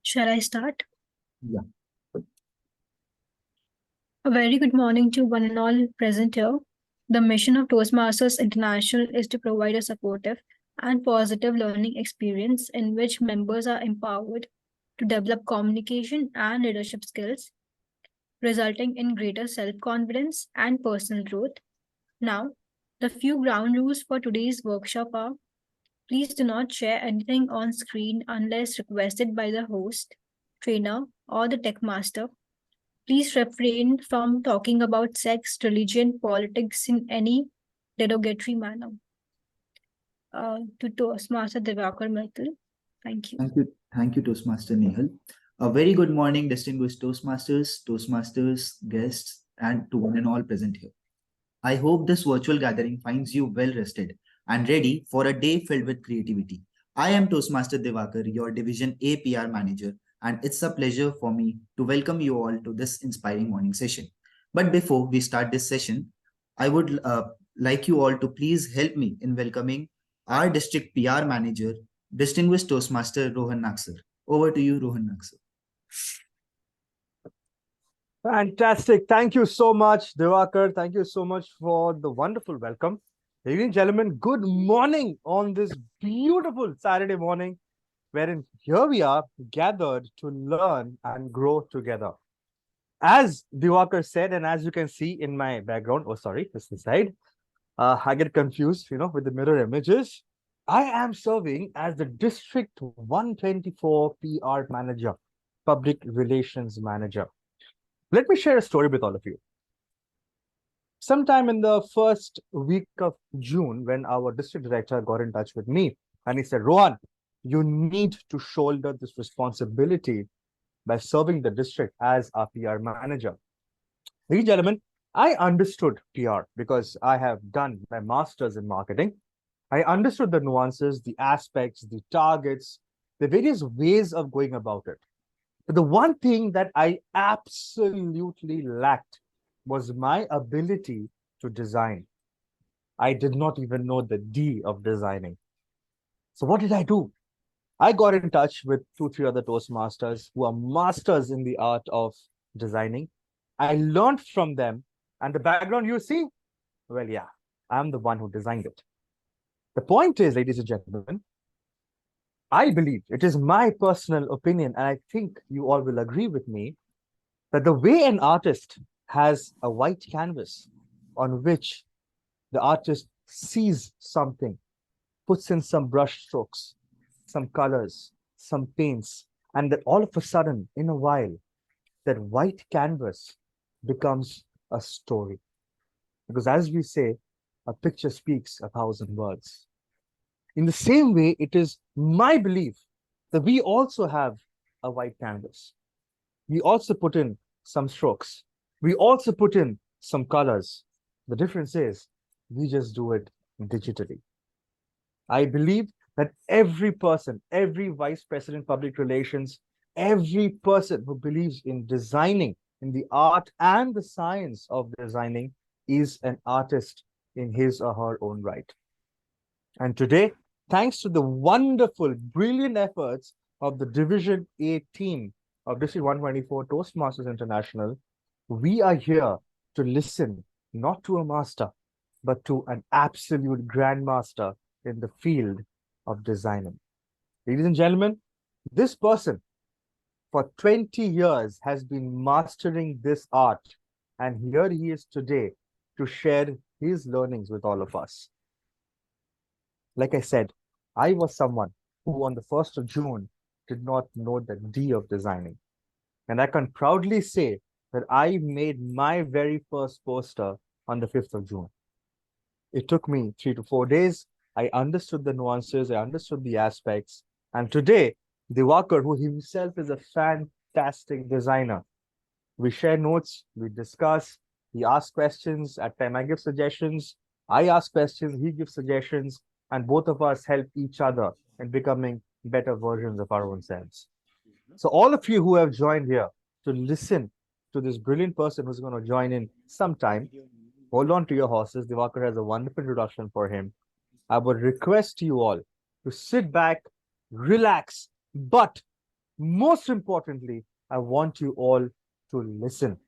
Shall I start? Yeah. A very good morning to one and all present here. The mission of Toastmasters International is to provide a supportive and positive learning experience in which members are empowered to develop communication and leadership skills, resulting in greater self confidence and personal growth. Now, the few ground rules for today's workshop are: please do not share anything on screen unless requested by the host, trainer, or the tech master. Please refrain from talking about sex, religion, politics in any derogatory manner. To Toastmaster Divakar Mehta. Thank you. Thank you, Toastmaster Nehal. A very good morning, distinguished Toastmasters, guests, and to one and all present here. I hope this virtual gathering finds you well rested and ready for a day filled with creativity. I am Toastmaster Devakar, your Division A PR Manager, and it's a pleasure for me to welcome you all to this inspiring morning session. But before we start this session, I would like you all to please help me in welcoming our District PR Manager, distinguished Toastmaster Rohan Naksar. Over to you, Rohan Naksar. Fantastic. Thank you so much, Devakar. Thank you so much for the wonderful welcome. Ladies and gentlemen, good morning on this beautiful Saturday morning, wherein here we are gathered to learn and grow together. As Devakar said, and as you can see in my background, oh, sorry, this side, I get confused, with the mirror images. I am serving as the District 124 PR Manager, Public Relations Manager. Let me share a story with all of you. Sometime in the first week of June, when our district director got in touch with me and he said, Rohan, you need to shoulder this responsibility by serving the district as our PR manager. Ladies and gentlemen, I understood PR because I have done my master's in marketing. I understood the nuances, the aspects, the targets, the various ways of going about it. But the one thing that I absolutely lacked was my ability to design. I did not even know the D of designing. So what did I do? I got in touch with 2-3 other Toastmasters who are masters in the art of designing. I learned from them, and the background you see, well, yeah, I'm the one who designed it. The point is, ladies and gentlemen, I believe, it is my personal opinion, and I think you all will agree with me, that the way an artist has a white canvas on which the artist sees something, puts in some brush strokes, some colors, some paints, and that all of a sudden, in a while, that white canvas becomes a story. Because as we say, a picture speaks 1,000 words. In the same way, it is my belief that we also have a white canvas. We also put in some strokes. We also put in some colors. The difference is we just do it digitally. I believe that every person, every vice president public relations, every person who believes in designing, in the art and the science of designing, is an artist in his or her own right. And today, thanks to the wonderful, brilliant efforts of the Division A team of District 124 Toastmasters International, we are here to listen not to a master, but to an absolute grandmaster in the field of designing. Ladies and gentlemen, this person for 20 years has been mastering this art, and here he is today to share his learnings with all of us. Like I said, I was someone who on the 1st of June did not know the D of designing. And I can proudly say that I made my very first poster on the 5th of June. It took me 3 to 4 days. I understood the nuances, I understood the aspects. And today, Devakar, who himself is a fantastic designer, we share notes, we discuss, he asks questions, at times I give suggestions, I ask questions, he gives suggestions, and both of us help each other in becoming better versions of our own selves. So all of you who have joined here to listen to this brilliant person who's going to join in sometime, hold on to your horses. Devakar has a wonderful introduction for him. I would request you all to sit back, relax, but most importantly, I want you all to listen,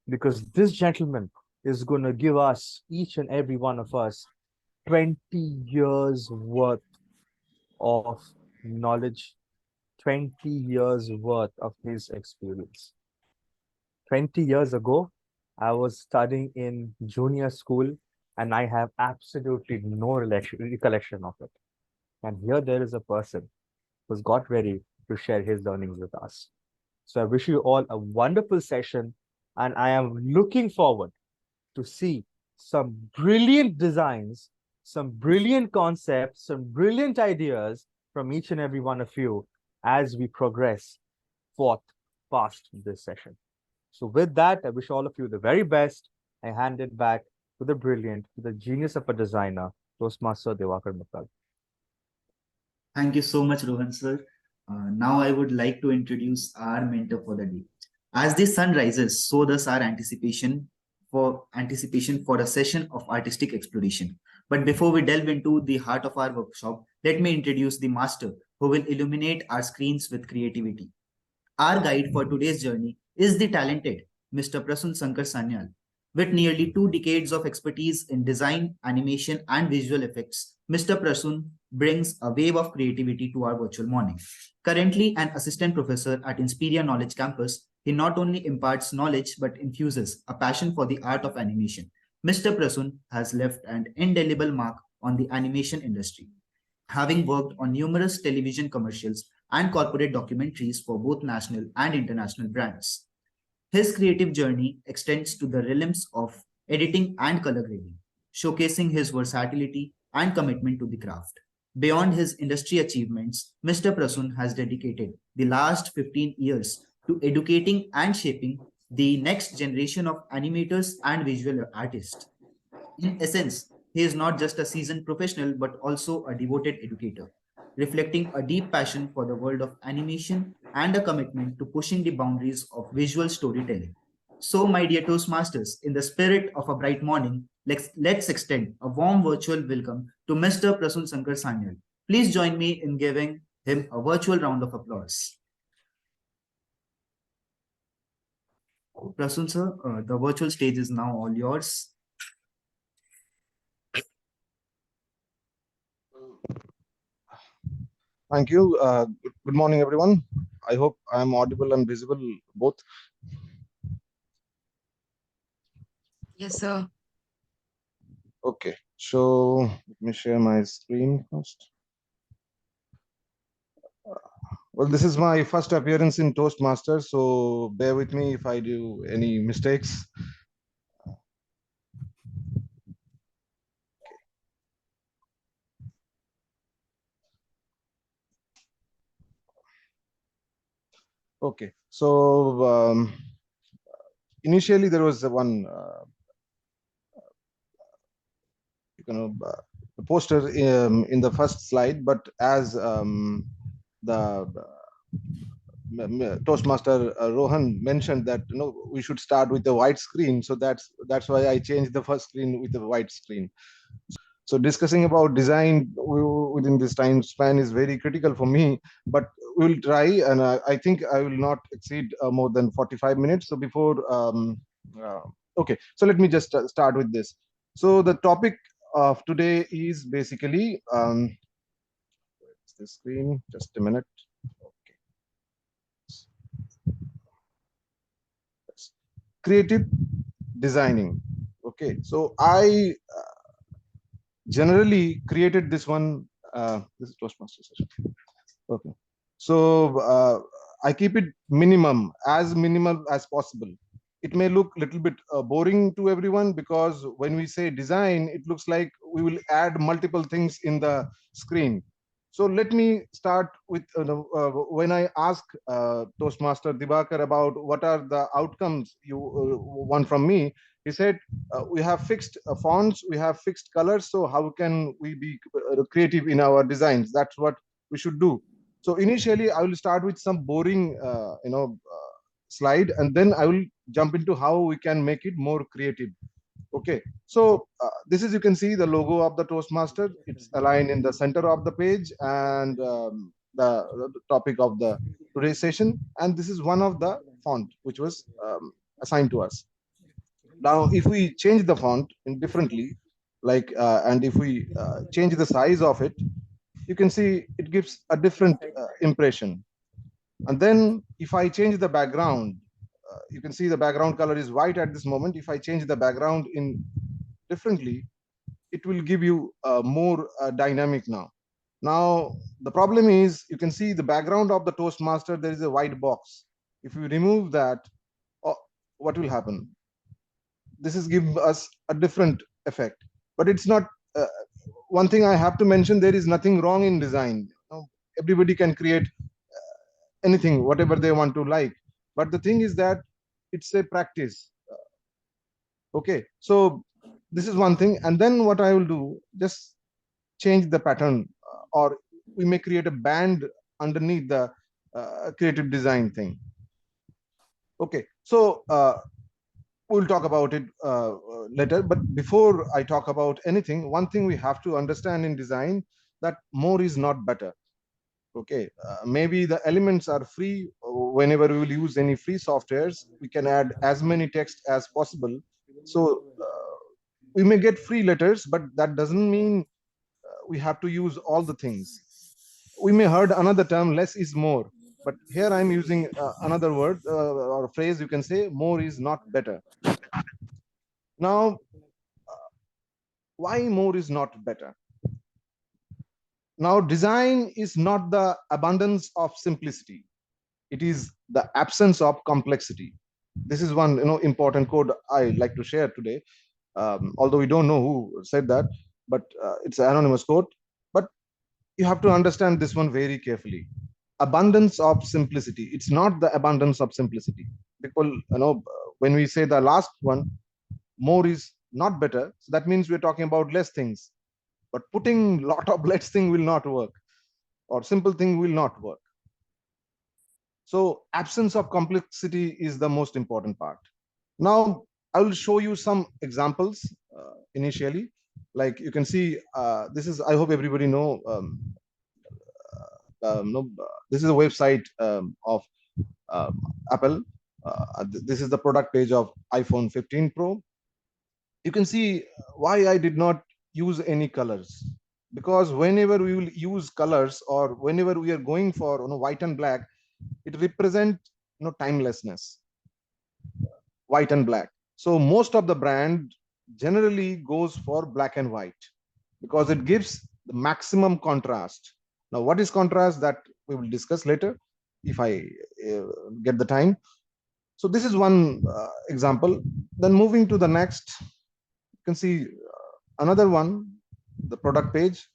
because this gentleman is going to give us, each and every one of us, 20 years worth of knowledge, 20 years worth of his experience. 20 years ago, I was studying in junior school and I have absolutely no recollection of it. And here there is a person who's got ready to share his learnings with us. So I wish you all a wonderful session, and I am looking forward to see some brilliant designs, some brilliant concepts, some brilliant ideas from each and every one of you as we progress forth past this session. So with that, I wish all of you the very best. I hand it back to the brilliant, to the genius of a designer, Toastmaster Diwakar Mittal. Thank you so much, Rohan sir. Now I would like to introduce our mentor for the day. As the sun rises, so does our anticipation for a session of artistic exploration. But before we delve into the heart of our workshop, let me introduce the master who will illuminate our screens with creativity. Our guide for today's journey is the talented Mr. Prasun Sankar Sanyal. With nearly 2 decades of expertise in design, animation, and visual effects, Mr. Prasun brings a wave of creativity to our virtual morning. Currently an assistant professor at Inspiria Knowledge Campus, he not only imparts knowledge but infuses a passion for the art of animation. Mr. Prasun has left an indelible mark on the animation industry, having worked on numerous television commercials and corporate documentaries for both national and international brands. His creative journey extends to the realms of editing and color grading, showcasing his versatility and commitment to the craft. Beyond his industry achievements, Mr. Prasun has dedicated the last 15 years to educating and shaping the next generation of animators and visual artists. In essence, he is not just a seasoned professional but also a devoted educator, reflecting a deep passion for the world of animation and a commitment to pushing the boundaries of visual storytelling. So, my dear Toastmasters, in the spirit of a bright morning, let's extend a warm virtual welcome to Mr. Prasun Sankar Sanyal. Please join me in giving him a virtual round of applause. Prasun sir, the virtual stage is now all yours. Thank you. Good morning, everyone. I hope I am audible and visible both. Yes, sir. Okay, so let me share my screen first. Well, this is my first appearance in Toastmasters, so bear with me if I do any mistakes. Okay, so initially there was one poster in the first slide, but as the Toastmaster Rohan mentioned that we should start with the white screen, so that's why I changed the first screen with the white screen. So discussing about design within this time span is very critical for me, but we'll try, and I think I will not exceed more than 45 minutes. So before okay, so let me just start with this. So the topic of today is basically where's the screen, just a minute. Okay, creative designing. Okay, so I generally created this one. This is Toastmaster session. Okay, so I keep it as minimal as possible. It may look a little bit boring to everyone, because when we say design, it looks like we will add multiple things in the screen. So let me start with when I ask Toastmaster Diwakar about what are the outcomes you want from me, he said, we have fixed fonts, we have fixed colors, so how can we be creative in our designs? That's what we should do. So initially, I will start with some boring, slide, and then I will jump into how we can make it more creative. Okay, so this is, you can see the logo of the Toastmaster. It's aligned in the center of the page, and the topic of the today's session, and this is one of the font which was assigned to us. Now, if we change the font in differently, like and if we change the size of it, you can see it gives a different impression. And then if I change the background, you can see the background color is white at this moment. If I change the background in differently, it will give you more dynamic now. Now, the problem is you can see the background of the Toastmaster, there is a white box. If you remove that, what will happen? This is give us a different effect, but it's not one thing I have to mention, there is nothing wrong in design. Everybody can create anything, whatever they want to like. But the thing is that it's a practice. Okay, so this is one thing. And then what I will do, just change the pattern, or we may create a band underneath the creative design thing. Okay, so we'll talk about it later. But before I talk about anything, one thing we have to understand in design, that more is not better. Okay, maybe the elements are free. Whenever we will use any free softwares, we can add as many text as possible. So we may get free letters, but that doesn't mean we have to use all the things. We may heard another term, less is more, but here I'm using another word or phrase. You can say more is not better. Now, why more is not better? Now, design is not the abundance of simplicity. It is the absence of complexity. This is one important quote I like to share today. Although we don't know who said that, but it's an anonymous quote. But you have to understand this one very carefully. Abundance of simplicity. It's not the abundance of simplicity. People, when we say the last one, more is not better, so that means we're talking about less things. But putting lot of less thing will not work, or simple thing will not work. So absence of complexity is the most important part. Now I will show you some examples initially. Like you can see, this is, I hope everybody know, this is a website of Apple. This is the product page of iPhone 15 Pro. You can see why I did not use any colors, because whenever we will use colors, or whenever we are going for white and black, it represent timelessness, white and black. So most of the brand generally goes for black and white because it gives the maximum contrast. Now, what is contrast, that we will discuss later if I get the time. So this is one example. Then moving to the next, you can see another one, the product page.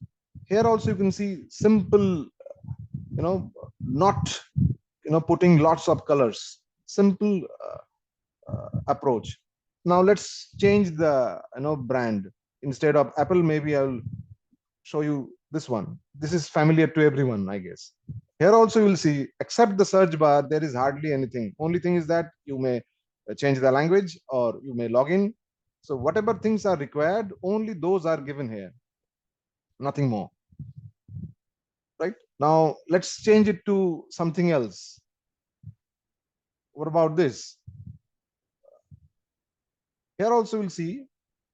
Here also you can see simple, not putting lots of colors, simple approach. Now let's change the brand. Instead of Apple, maybe I'll show you this one. This is familiar to everyone, I guess. Here also you will see, except the search bar, there is hardly anything. Only thing is that you may change the language, or you may log in. So whatever things are required, only those are given here, nothing more. Right? Now let's change it to something else. What about this? Here also we'll see.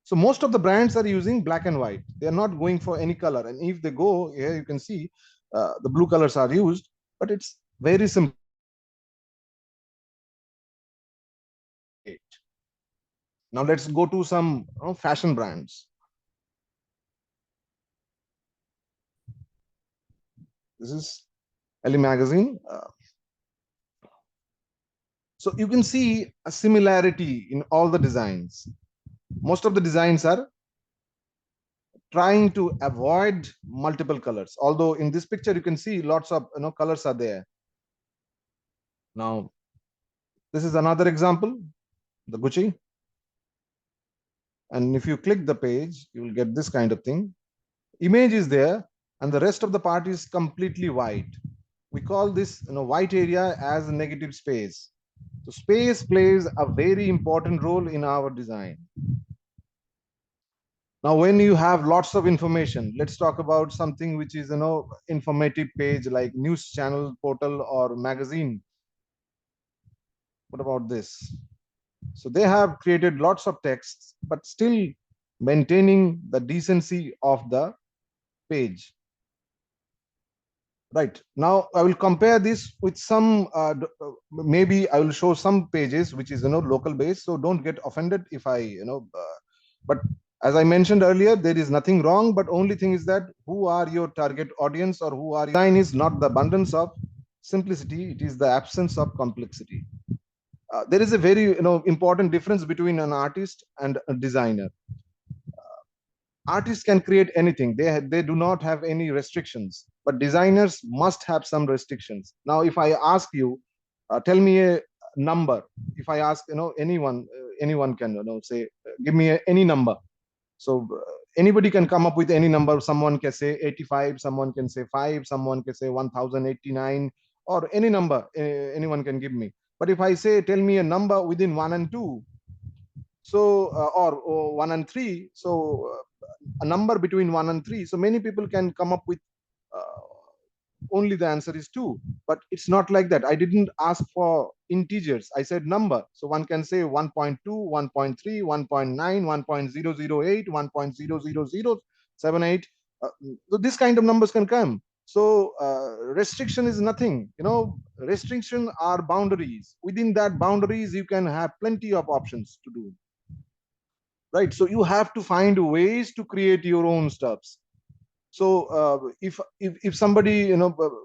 So most of the brands are using black and white. They are not going for any color. And if they go, here you can see the blue colors are used, but it's very simple. Now let's go to some fashion brands. This is Elle magazine. So you can see a similarity in all the designs. Most of the designs are trying to avoid multiple colors. Although in this picture, you can see lots of colors are there. Now, this is another example, the Gucci. And if you click the page, you will get this kind of thing. Image is there, and the rest of the part is completely white. We call this white area as a negative space. So space plays a very important role in our design. Now, when you have lots of information, let's talk about something which is, informative page like news channel, portal, or magazine. What about this? So they have created lots of texts, but still maintaining the decency of the page. Right. Now I will compare this with some, maybe I will show some pages which is, local based. So don't get offended if I, but as I mentioned earlier, there is nothing wrong, but only thing is that who are your target audience, or who are design is not the abundance of simplicity. It is the absence of complexity. There is a very, important difference between an artist and a designer. Artists can create anything. They do not have any restrictions, but designers must have some restrictions. Now if I ask you, tell me a number. If I ask, anyone can, say, give me any number. So anybody can come up with any number. Someone can say 85, someone can say 5, someone can say 1089, or any number anyone can give me. But if I say, tell me a number within 1 and 2, so or 1 and 3, so a number between 1 and 3, so many people can come up with only the answer is 2. But it's not like that. I didn't ask for integers, I said number. So one can say 1.2, 1.3, 1.9, 1.008, 1.00078. So this kind of numbers can come. So restriction is nothing. Restriction are boundaries. Within that boundaries, you can have plenty of options to do. Right. So you have to find ways to create your own stuffs. So if somebody,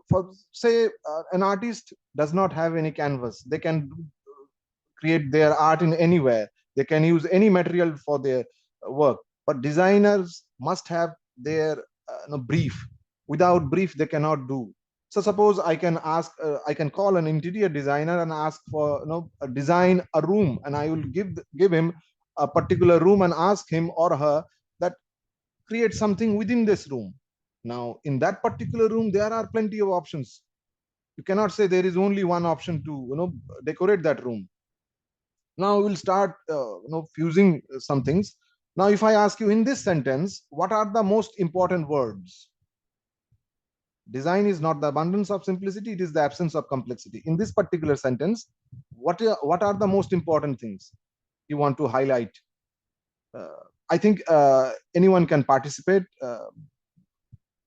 for say an artist does not have any canvas, they can create their art in anywhere. They can use any material for their work. But designers must have their brief. Without brief, they cannot do. So suppose I can ask, I can call an interior designer and ask for, design a room, and I will give him a particular room and ask him or her that create something within this room. Now in that particular room, there are plenty of options. You cannot say there is only one option to decorate that room. Now we'll start fusing some things. Now if I ask you in this sentence, what are the most important words? Design is not the abundance of simplicity, it is the absence of complexity. In this particular sentence, what are the most important things you want to highlight? I think anyone can participate.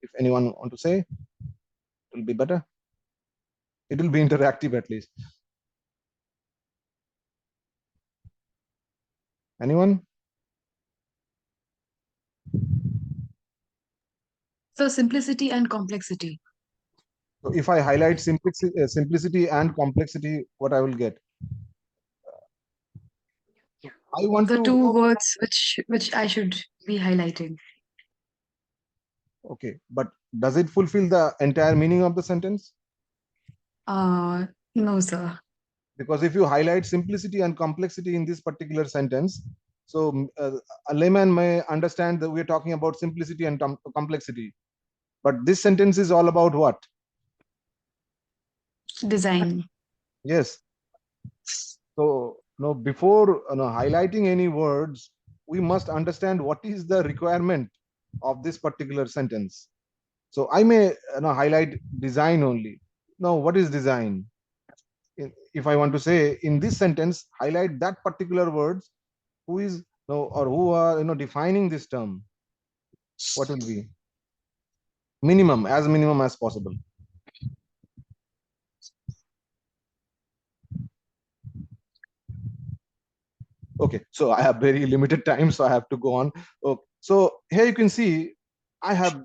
If anyone want to say, it will be better. It will be interactive at least. Anyone? So simplicity and complexity. So if I highlight simplicity and complexity, what I will get? I want The to. two words which I should be highlighting. Okay, but does it fulfill the entire meaning of the sentence? No, sir. Because if you highlight simplicity and complexity in this particular sentence, so a layman may understand that we're talking about simplicity and complexity. But this sentence is all about what? Design. Yes. So before highlighting any words, we must understand what is the requirement of this particular sentence. So I may highlight design only. Now, what is design? If I want to say in this sentence, highlight that particular words, who is or who are defining this term, what will be? Minimum as possible. Okay, so I have very limited time, so I have to go on. Okay, so here you can see,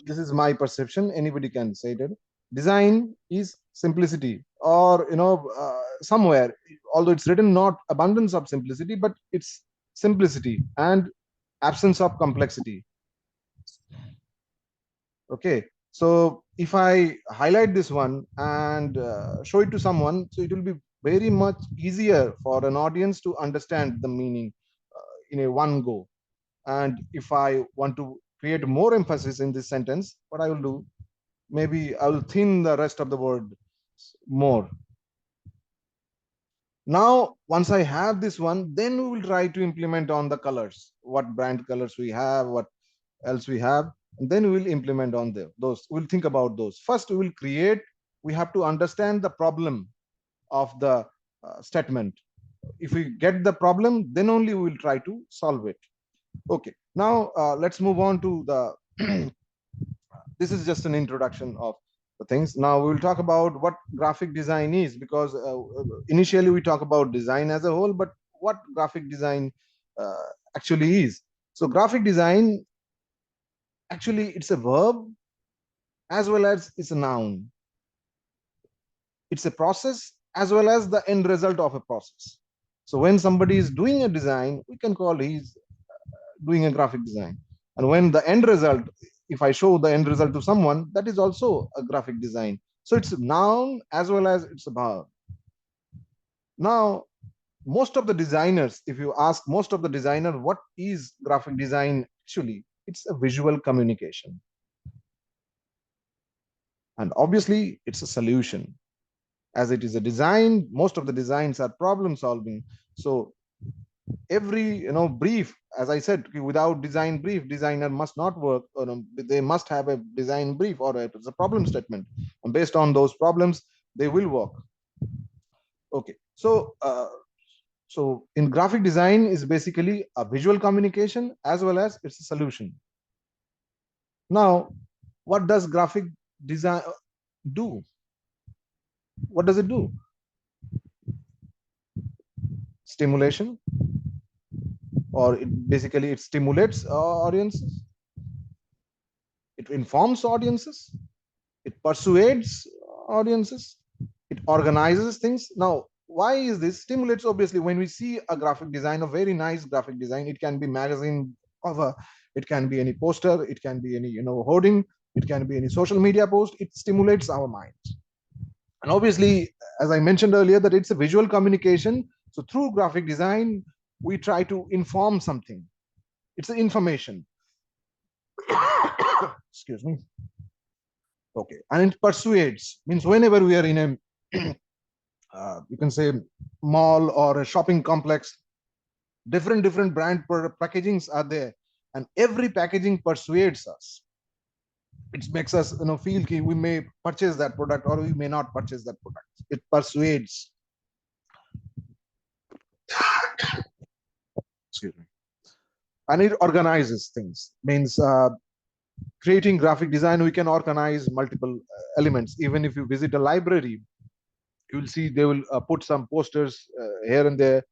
this is my perception. Anybody can say that design is simplicity, or somewhere, although it's written not abundance of simplicity, but it's simplicity and absence of complexity. Okay, so if I highlight this one and show it to someone, so it will be very much easier for an audience to understand the meaning in a one go. And if I want to create more emphasis in this sentence, what I will do, maybe I will thin the rest of the word more. Now, once I have this one, then we will try to implement on the colors, what brand colors we have, what else we have, and then we will implement on those. We'll think about those. First, we will create. We have to understand the problem of the statement. If we get the problem, then only we will try to solve it. Okay. Now let's move on to the. This is just an introduction of the things. Now we will talk about what graphic design is, because initially we talk about design as a whole, but what graphic design actually is. So graphic design, actually it's a verb as well as it's a noun. It's a process as well as the end result of a process. So when somebody is doing a design, we can call he's doing a graphic design. And when the end result, if I show the end result to someone, that is also a graphic design. So it's a noun as well as it's a verb. Now, most of the designers, if you ask most of the designer, what is graphic design? Actually, it's a visual communication. And obviously, it's a solution. As it is a design, most of the designs are problem solving. So every brief, as I said, without design brief, designer must not work. Or they must have a design brief, or it's a problem statement, and based on those problems they will work. Okay, so so in graphic design is basically a visual communication as well as it's a solution. Now, what does graphic design do? What does it do? Stimulation, or basically it stimulates audiences, it informs audiences, it persuades audiences, it organizes things. Now, why is this? Stimulates, obviously, when we see a graphic design, a very nice graphic design, it can be magazine cover, it can be any poster, it can be any hoarding, it can be any social media post. It stimulates our minds. And obviously, as I mentioned earlier, that it's a visual communication. So through graphic design, we try to inform something. It's an information. Excuse me. Okay, and it persuades, means whenever we are in a you can say mall or a shopping complex, different brand packagings are there, and every packaging persuades us. It makes us feel we may purchase that product or we may not purchase that product. It persuades. Excuse me. And it organizes things, means creating graphic design, we can organize multiple elements. Even if you visit a library, you will see they will put some posters here and there,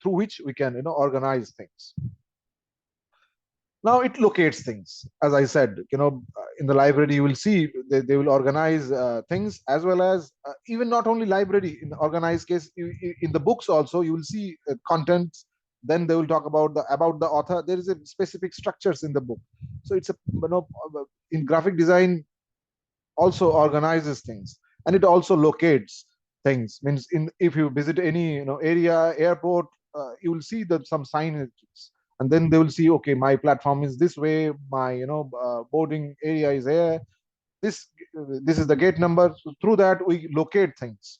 through which we can organize things. Now it locates things. As I said, in the library you will see they will organize things, as well as even not only library, in the organized case, in the books also you will see contents. Then they will talk about the author. There is a specific structures in the book. So it's a in graphic design also organizes things, and it also locates things. Means if you visit any area, airport, you will see that some signages, and then they will see, okay, my platform is this way, my boarding area is here, this is the gate number. So through that we locate things,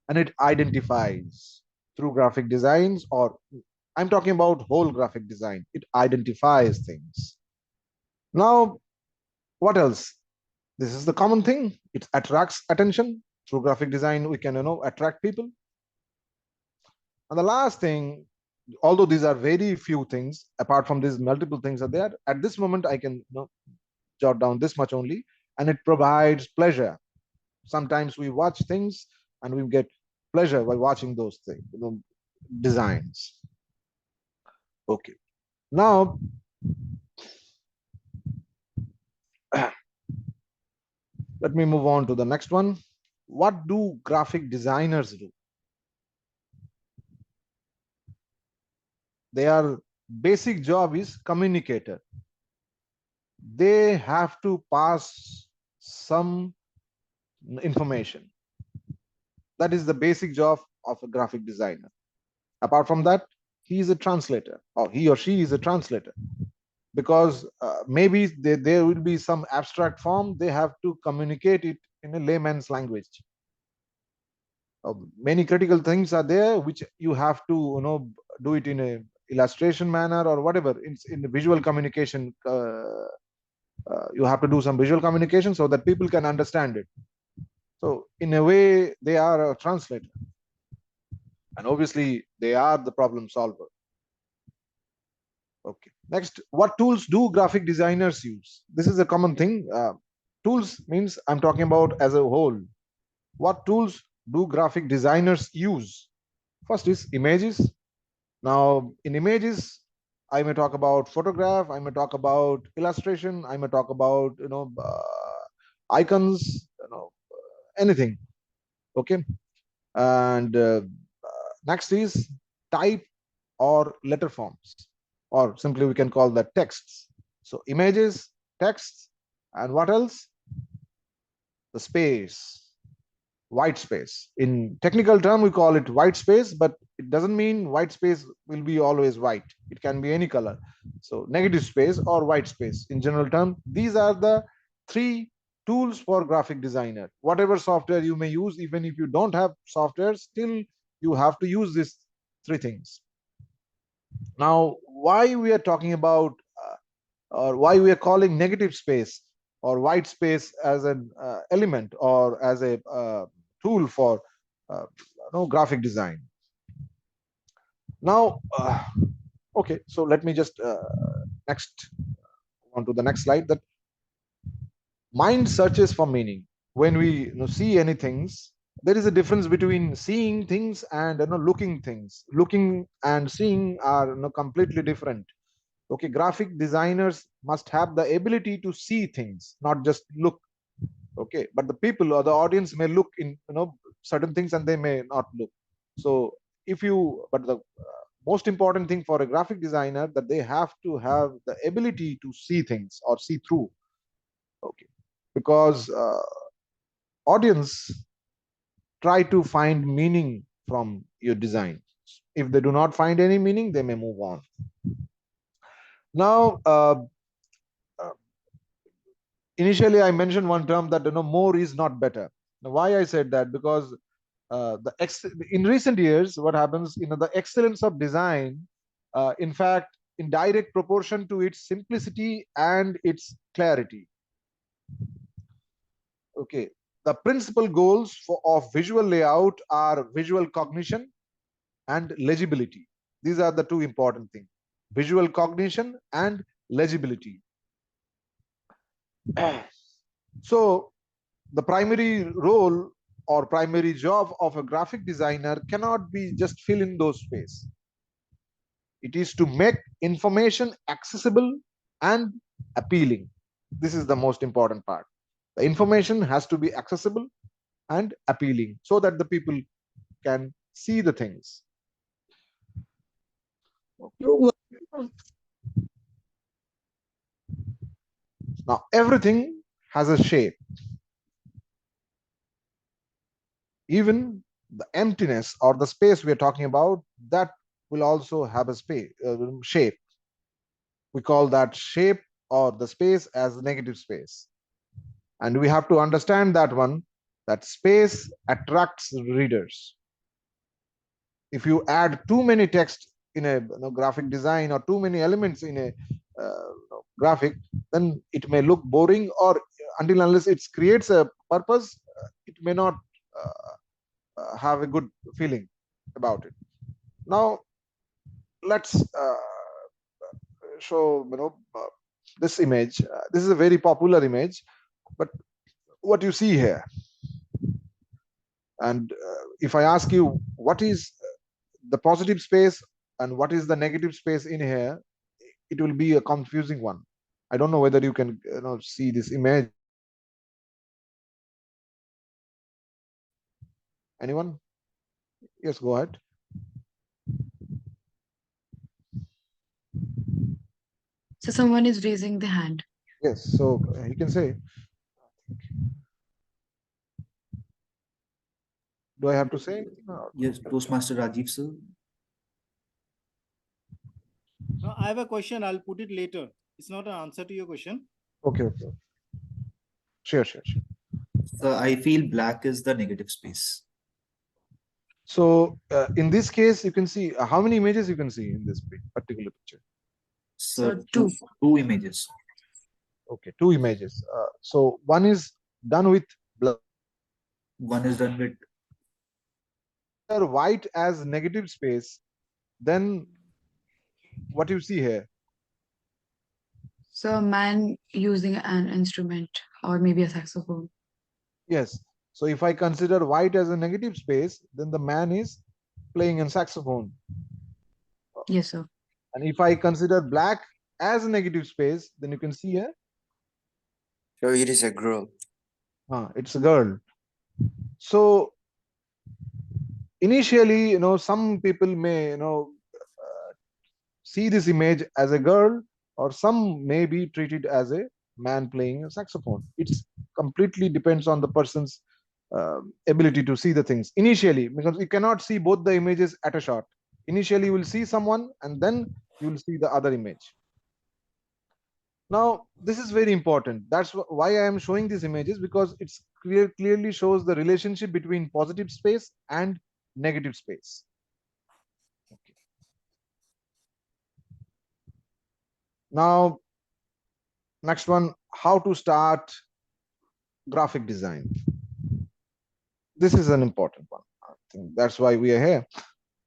and it identifies through graphic designs, or I'm talking about whole graphic design. It identifies things. Now, what else? This is the common thing. It attracts attention. Through graphic design, we can attract people. And the last thing, although these are very few things, apart from these multiple things are there, at this moment I can jot down this much only, and it provides pleasure. Sometimes we watch things and we get pleasure by watching those things, designs. Okay, now let me move on to the next one. What do graphic designers do? Their basic job is communicator. They have to pass some information. That is the basic job of a graphic designer. Apart from that, he is a translator, or he or she is a translator, because maybe there will be some abstract form. They have to communicate it in a layman's language. Many critical things are there which you have to do it in illustration manner or whatever. It's in the visual communication. You have to do some visual communication so that people can understand it. So in a way, they are a translator. And obviously, they are the problem solver. Okay. Next, what tools do graphic designers use? This is a common thing. Tools means I'm talking about as a whole. What tools do graphic designers use? First is images. Now, in images, I may talk about photograph, I may talk about illustration, I may talk about icons, anything. Okay. And next is type or letter forms, or simply we can call that texts. So images, texts, and what else? The space. White space. In technical term, we call it white space, but it doesn't mean white space will be always white. It can be any color. So negative space or white space. In general term, these are the three tools for graphic designer. Whatever software you may use, even if you don't have software, still you have to use these three things. Now, why we are talking about or why we are calling negative space or white space as an element or as a tool for graphic design. Now, okay, so let me just next on to the next slide. That mind searches for meaning. When we see any things, there is a difference between seeing things and looking things. Looking and seeing are completely different. Okay, graphic designers must have the ability to see things, not just look. Okay, but the people or the audience may look in certain things and they may not look. So but the most important thing for a graphic designer, that they have to have the ability to see things or see through. Okay, because audience try to find meaning from your design. If they do not find any meaning, they may move on. Now, initially I mentioned one term that more is not better. Now, why I said that? Because in recent years, what happens, the excellence of design, in fact, in direct proportion to its simplicity and its clarity. Okay, the principal goals of visual layout are visual cognition and legibility. These are the two important things: visual cognition and legibility. So the primary role or primary job of a graphic designer cannot be just fill in those space. It is to make information accessible and appealing. This is the most important part. The information has to be accessible and appealing so that the people can see the things. Now, everything has a shape. Even the emptiness or the space we are talking about, that will also have a shape. We call that shape or the space as negative space. And we have to understand that one, that space attracts readers. If you add too many text in a graphic design or too many elements in a graphic, then it may look boring, or until unless it creates a purpose, it may not have a good feeling about it. Now, let's show this image. This is a very popular image, but what you see here, and if I ask you what is the positive space and what is the negative space in here, it will be a confusing one. I don't know whether you can see this image. Anyone? Yes, go ahead. So someone is raising the hand. Yes, so he can say. Do I have to say anything? Yes, Toastmaster Rajiv sir. No, I have a question. I'll put it later. It's not an answer to your question. Okay. Sure. So I feel black is the negative space. So in this case, you can see how many images you can see in this particular picture. So two, two. two images. Okay, two images. So one is done with black, One is done with white as negative space. Then what you see here? So a man using an instrument or maybe a saxophone. Yes. So if I consider white as a negative space, then the man is playing a saxophone. Yes, sir. And if I consider black as a negative space, then you can see here, So it is a girl. it's a girl. So initially, some people may, see this image as a girl, or some may be treated as a man playing a saxophone. It's completely depends on the person's ability to see the things initially, because you cannot see both the images at a shot. Initially you will see someone, and then you will see the other image. Now this is very important. That's why I am showing these images, because it's clearly shows the relationship between positive space and negative space. Okay. Now next one, how to start graphic design. This is an important one. I think that's why we are here.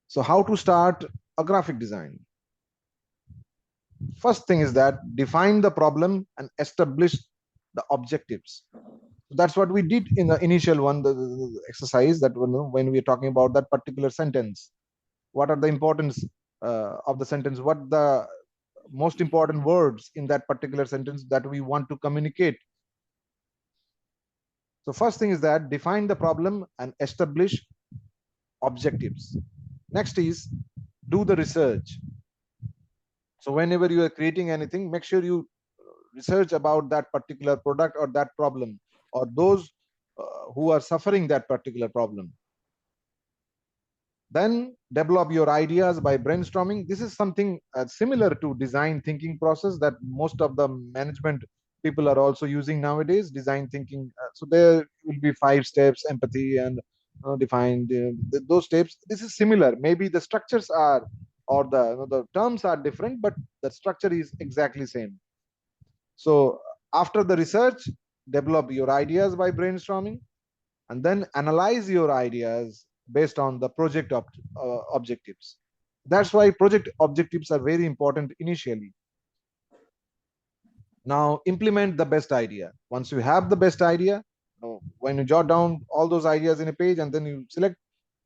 So how to start a graphic design? First thing is that define the problem and establish the objectives. That's what we did in the initial one, the exercise, that when we are talking about that particular sentence. What are the importance of the sentence? What the most important words in that particular sentence that we want to communicate? So first thing is that define the problem and establish objectives. Next is do the research. So whenever you are creating anything, make sure you research about that particular product or that problem, or those who are suffering that particular problem. Then develop your ideas by brainstorming. This is something similar to design thinking process that most of the management people are also using nowadays, design thinking. So there will be 5 steps, empathy, and defined those steps. This is similar. Maybe the structures are, or the terms are different, but the structure is exactly same. So after the research, develop your ideas by brainstorming, and then analyze your ideas based on the project objectives. That's why project objectives are very important initially. Now implement the best idea. Once you have the best idea, when you jot down all those ideas in a page and then you select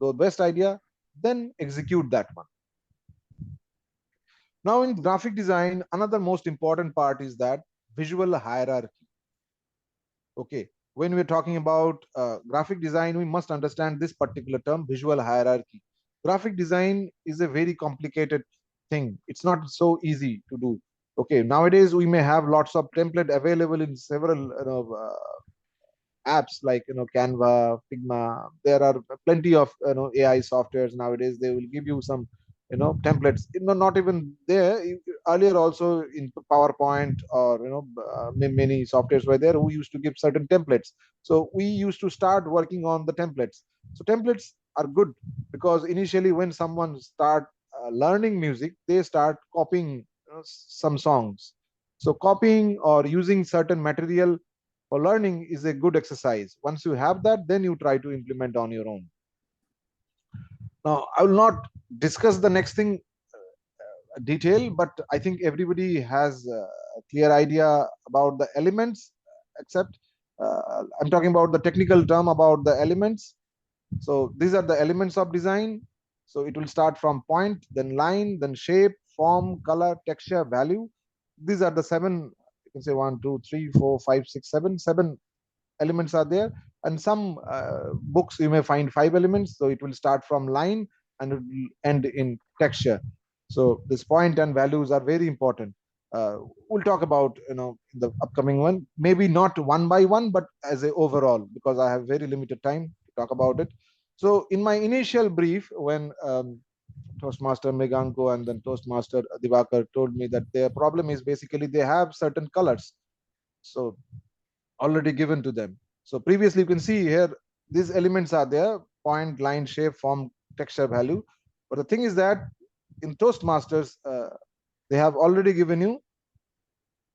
the best idea, then execute that one. Now in graphic design, another most important part is that visual hierarchy. Okay, when we're talking about graphic design, we must understand this particular term, visual hierarchy. Graphic design is a very complicated thing. It's not so easy to do. Okay, nowadays we may have lots of template available in several apps like Canva, Figma. There are plenty of AI softwares nowadays. They will give you some templates. Not even there. Earlier also in PowerPoint or many softwares were there who used to give certain templates. So we used to start working on the templates. So templates are good because initially when someone start learning music, they start copying some songs. So copying or using certain material for learning is a good exercise. Once you have that, then you try to implement on your own. Now, I will not discuss the next thing detail, but I think everybody has a clear idea about the elements, except I'm talking about the technical term about the elements. So these are the elements of design. So it will start from point, then line, then shape, form, color, texture, value. These are the 7, you can say 1, 2, 3, 4, 5, 6, 7 elements are there. And some books you may find 5 elements. So it will start from line and it will end in texture. So this point and values are very important. We'll talk about in the upcoming one, maybe not one by one, but as a overall, because I have very limited time to talk about it. So in my initial brief, when Toastmaster Meganko and then Toastmaster Divakar told me that their problem is basically they have certain colors so already given to them. So previously you can see here these elements are there: point, line, shape, form, texture value. But the thing is that in Toastmasters, they have already given you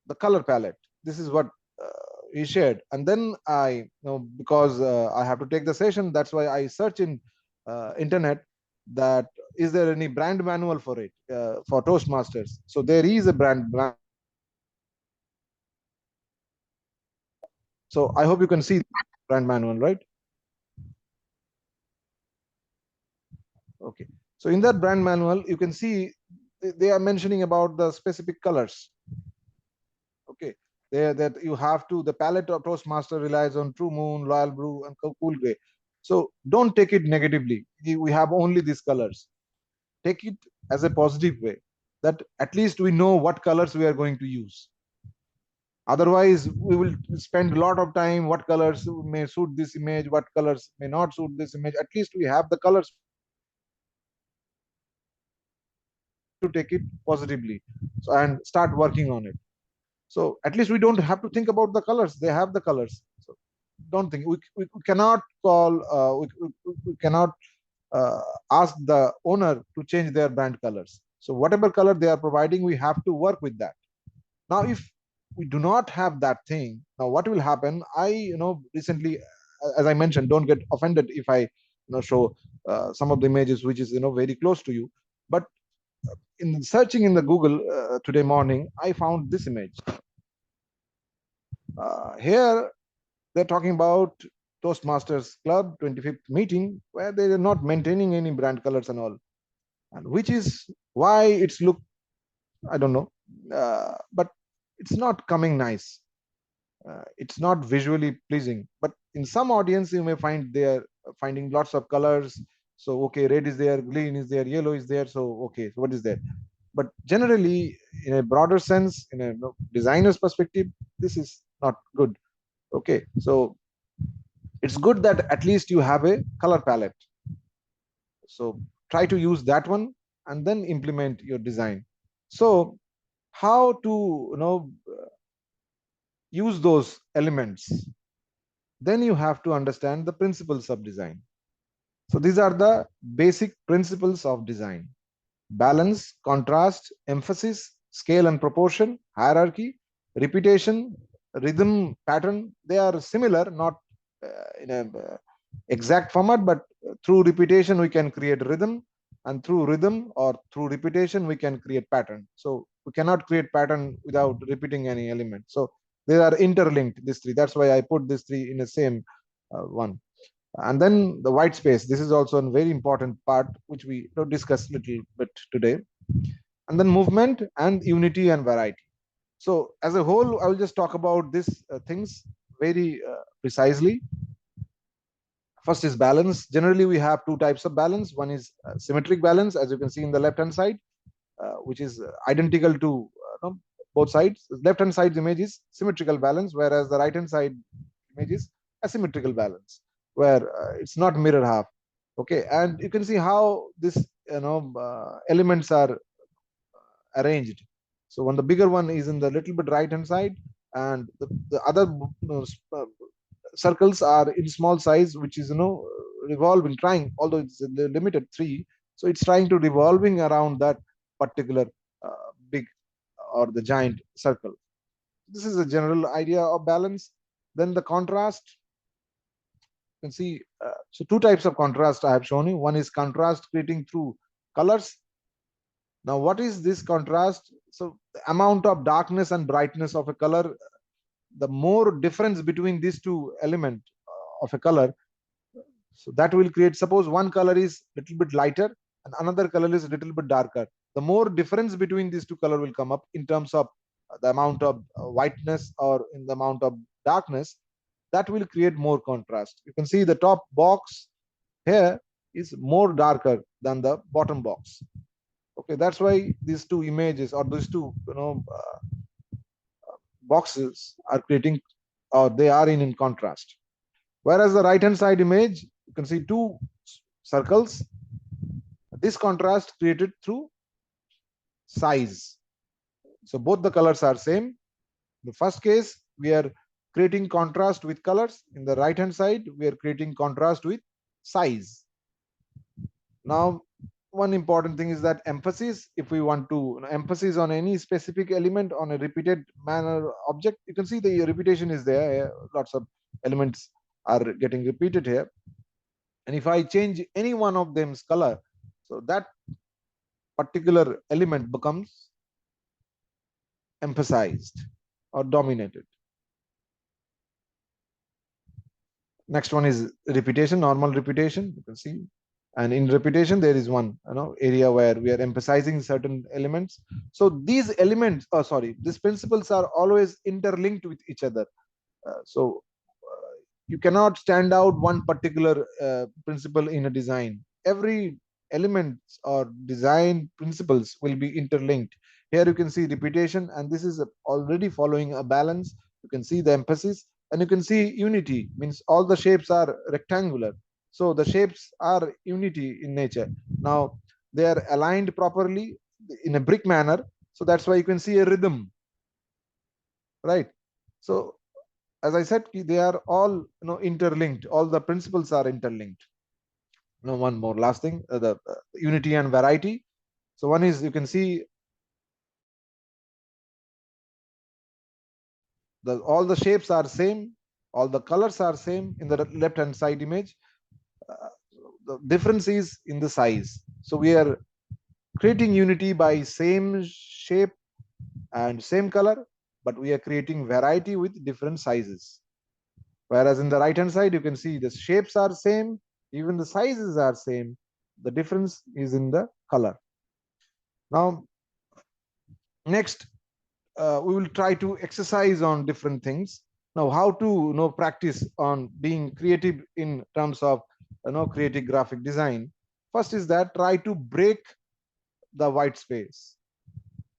the color palette. This is what he shared. And then because I have to take the session, that's why I search in internet that is there any brand manual for it, for Toastmasters. So there is a brand. So I hope you can see the brand manual, right? Okay. So in that brand manual, you can see they are mentioning about the specific colors. Okay. There that you have to, the palette of Toastmaster relies on True Moon, Royal Blue, and Cool Gray. So don't take it negatively. We have only these colors. Take it as a positive way, that at least we know what colors we are going to use. Otherwise, we will spend a lot of time, what colors may suit this image, what colors may not suit this image. At least we have the colors to take it positively, so, and start working on it. So at least we don't have to think about the colors. They have the colors. So don't think. We cannot call, we cannot ask the owner to change their brand colors. So whatever color they are providing, we have to work with that. Now, if we do not have that thing, now what will happen? I recently, as I mentioned, don't get offended if I show some of the images which is very close to you. But in searching in the Google today morning, I found this image. Here they're talking about Toastmasters Club 25th meeting, where they are not maintaining any brand colors and all, and which is why it's look, I don't know, but it's not coming nice. It's not visually pleasing. But in some audience, you may find they are finding lots of colors. So okay, red is there, green is there, yellow is there. So okay, so what is there? But generally, in a broader sense, in a designer's perspective, this is not good. Okay, so it's good that at least you have a color palette. So try to use that one and then implement your design. So how to use those elements? Then you have to understand the principles of design. So these are the basic principles of design: balance, contrast, emphasis, scale and proportion, hierarchy, repetition, rhythm, pattern. They are similar, not in a exact format, but through repetition we can create rhythm, and through rhythm or through repetition we can create pattern. So we cannot create pattern without repeating any element. So they are interlinked, these three. That's why I put these three in the same one. And then the white space. This is also a very important part which we discuss a little bit today. And then movement and unity and variety. So as a whole, I will just talk about these things very precisely. First is balance. Generally, we have two types of balance. One is symmetric balance, as you can see in the left-hand side, which is identical to both sides. Left-hand side image is symmetrical balance, whereas the right-hand side image is asymmetrical balance, where it's not mirror half. Okay, and you can see how this elements are arranged. So when the bigger one is in the little bit right-hand side, and the other circles are in small size, which is revolving, trying, although it's limited 3, so it's trying to revolving around that particular big or the giant circle. This is a general idea of balance. Then the contrast, you can see so two types of contrast I have shown you. One is contrast creating through colors. Now what is this contrast? So the amount of darkness and brightness of a color, the more difference between these two elements of a color, so that will create, suppose one color is little bit lighter and another color is a little bit darker, the more difference between these two color will come up in terms of the amount of whiteness or in the amount of darkness. That will create more contrast. You can see the top box here is more darker than the bottom box. Okay, that's why these two images or these two boxes are creating, or they are in contrast. Whereas the right hand side image, you can see two circles. This contrast created through size. So both the colors are same. In the first case, we are creating contrast with colors. In the right hand side, we are creating contrast with size. Now, one important thing is that emphasis. If we want to emphasis on any specific element on a repeated manner object, you can see the repetition is there. Lots of elements are getting repeated here. And if I change any one of them's color, so that particular element becomes emphasized or dominated. Next one is repetition, normal repetition. You can see, and in repetition there is one area where we are emphasizing certain elements. So these elements, these principles are always interlinked with each other. So you cannot stand out one particular principle in a design. Every elements or design principles will be interlinked. Here you can see repetition, and this is already following a balance. You can see the emphasis, and you can see unity, means all the shapes are rectangular. So the shapes are unity in nature. Now they are aligned properly in a brick manner. So that's why you can see a rhythm, right? So as I said, they are all interlinked. All the principles are interlinked. Now, one more last thing, the unity and variety. So one is, you can see all the shapes are same, all the colors are same in the left hand side image. Uh, the difference is in the size. So we are creating unity by same shape and same color, but we are creating variety with different sizes. Whereas in the right hand side, you can see the shapes are same, even the sizes are same. The difference is in the color. Now, next, we will try to exercise on different things. Now, how to practice on being creative in terms of creative graphic design. First is that try to break the white space.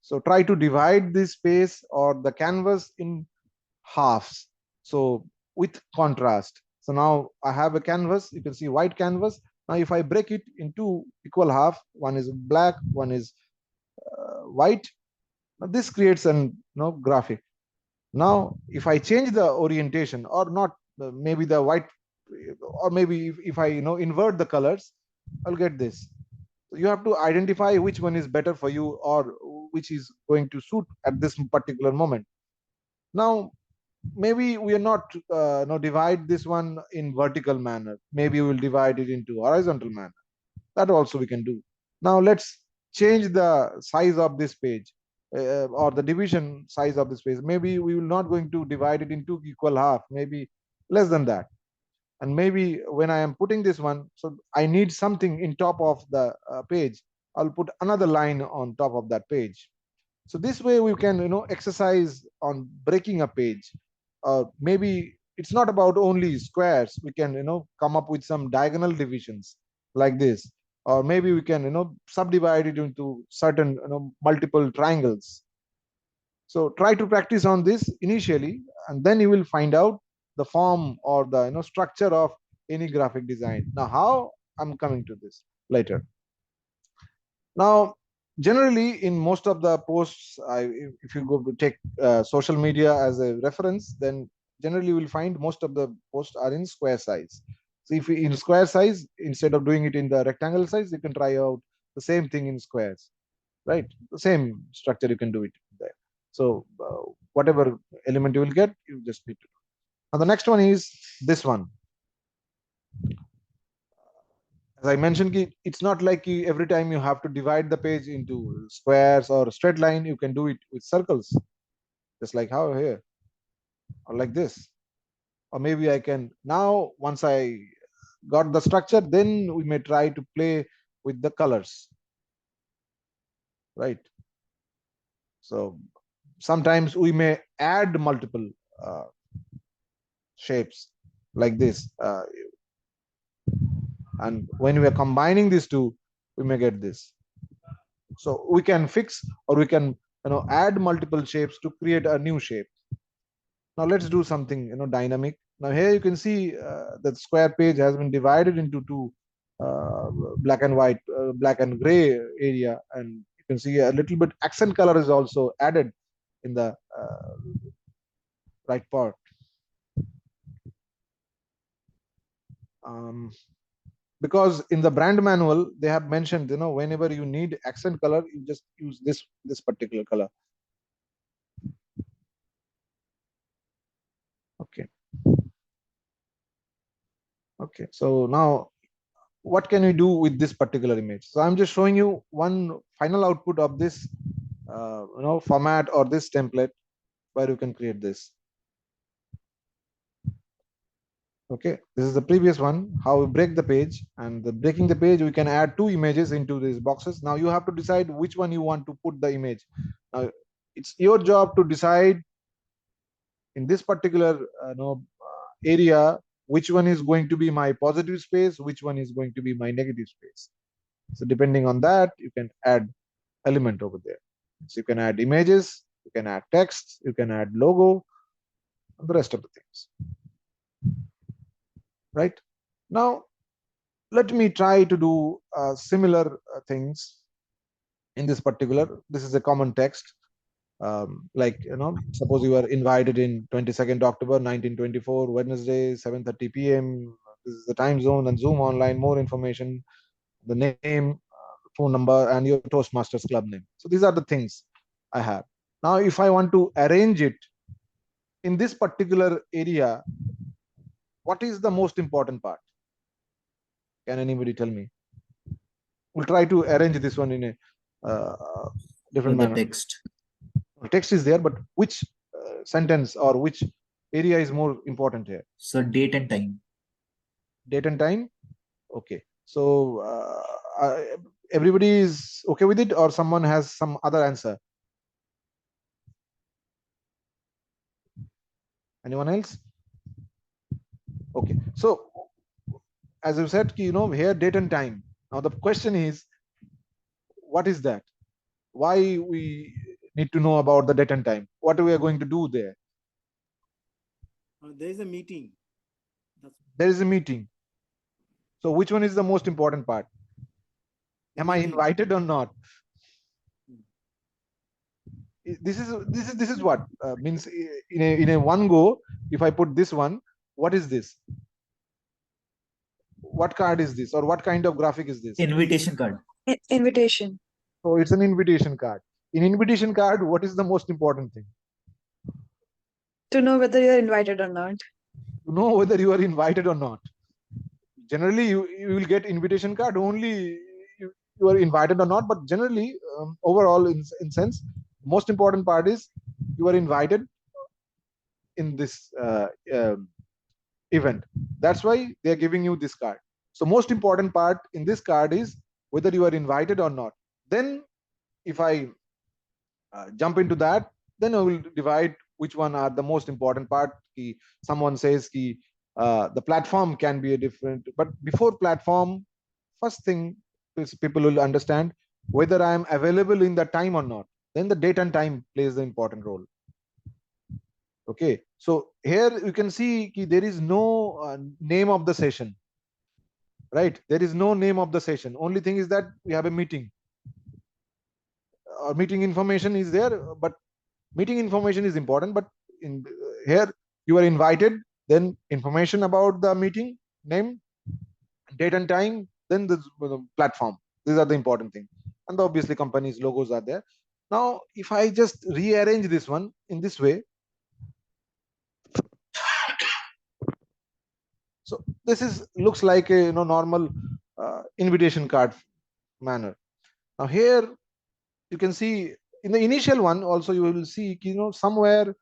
So try to divide this space or the canvas in halves. So with contrast. So now I have a canvas, you can see white canvas. Now if I break it into equal half, one is black, one is white, now this creates an graphic. Now if I change the orientation or not, maybe the white, or maybe if I invert the colors, I'll get this. You have to identify which one is better for you or which is going to suit at this particular moment. Now maybe we are not divide this one in vertical manner. Maybe we will divide it into horizontal manner. That also we can do. Now let's change the size of this page, or the division size of this page. Maybe we will not going to divide it into equal half, maybe less than that. And maybe when I am putting this one, so I need something in top of the page, I'll put another line on top of that page. So this way we can exercise on breaking a page. Maybe it's not about only squares. We can come up with some diagonal divisions like this, or maybe we can subdivide it into certain multiple triangles. So try to practice on this initially, and then you will find out the form or the structure of any graphic design. Now how I'm coming to this later. Now generally in most of the posts, if you go to take social media as a reference, then generally you will find most of the posts are in square size. So if in square size, instead of doing it in the rectangle size, you can try out the same thing in squares, right? The same structure, you can do it there. So whatever element you will get, you just need to do. Now the next one is this one. As I mentioned, it's not like every time you have to divide the page into squares or straight line. You can do it with circles, just like how here, or like this. Or maybe I can, now once I got the structure, then we may try to play with the colors, right? So sometimes we may add multiple shapes like this, and when we are combining these two, we may get this. So we can fix, or we can add multiple shapes to create a new shape. Now let's do something dynamic. Now here you can see that square page has been divided into two black and white, black and gray area, and you can see a little bit accent color is also added in the right part. because in the brand manual they have mentioned, whenever you need accent color, you just use this particular color. Okay, so now what can we do with this particular image? So I'm just showing you one final output of this format or this template where you can create this. Okay, this is the previous one, how we break the page, and the breaking the page, we can add 2 images into these boxes. Now you have to decide which one you want to put the image. Now it's your job to decide in this particular area, which one is going to be my positive space, which one is going to be my negative space. So depending on that, you can add element over there. So you can add images, you can add text, you can add logo, and the rest of the things. Right now, let me try to do similar things in this particular. This is a common text. Like, suppose you are invited in 22nd October 1924, Wednesday, 7:30 p.m. This is the time zone and Zoom online. More information, the name, phone number, and your Toastmasters club name. So these are the things I have. Now, if I want to arrange it in this particular area, what is the most important part? Can anybody tell me? We'll try to arrange this one in a different manner. Text. Text is there, but which sentence or which area is more important here? So date and time. Date and time. Okay. So everybody is okay with it, or someone has some other answer? Anyone else? Okay. So as you said, here date and time. Now the question is, what is that? Why we need to know about the date and time? What we are going to do there? There is a meeting. There is a meeting. So which one is the most important part? Am I invited or not? This is what means in a one go. If I put this one, what is this? What card is this, or what kind of graphic is this? Invitation card. Invitation. So it's an invitation card. In invitation card, what is the most important thing? To know whether you are invited or not. To know whether you are invited or not. Generally, you will get invitation card only you are invited or not. But generally, overall, in sense, most important part is you are invited in this event. That's why they are giving you this card. So most important part in this card is whether you are invited or not. Then if I jump into that, then I will divide which one are the most important part. Someone says the platform can be a different, but before platform, first thing is people will understand whether I am available in that time or not. Then the date and time plays the important role. Okay, so here you can see there is no name of the session, right? There is no name of the session. Only thing is that we have a meeting. Or meeting information is there, but meeting information is important. But in here you are invited, then information about the meeting, name, date and time, then the platform. These are the important things, and obviously companies logos are there. Now if I just rearrange this one in this way, so this is looks like a normal invitation card manner. Now here you can see in the initial one also you will see somewhere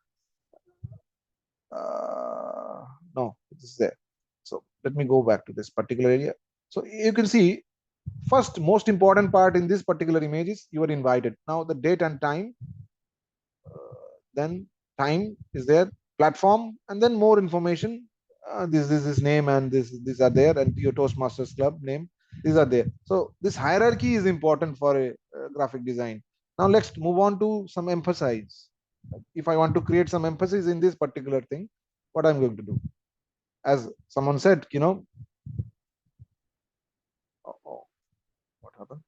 no, it is there. So let me go back to this particular area. So you can see first most important part in this particular image is you are invited. Now the date and time, then time is there, platform, and then more information. This is name, and these are there, and your Toastmasters club name, these are there. So this hierarchy is important for a graphic design. Now let's move on to some emphasis. If I want to create some emphasis in this particular thing, what I'm going to do? As someone said, what happened?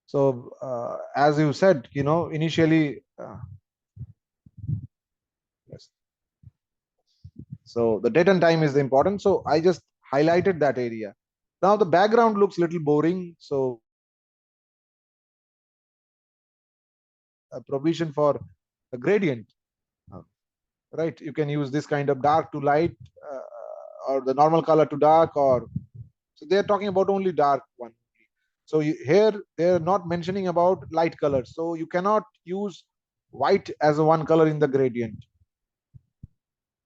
So as you said, initially, yes. So the date and time is important. So I just highlighted that area. Now the background looks a little boring, so a provision for a gradient, right? You can use this kind of dark to light, or the normal color to dark, or so they are talking about only dark one. So here they are not mentioning about light colors, so you cannot use white as a one color in the gradient.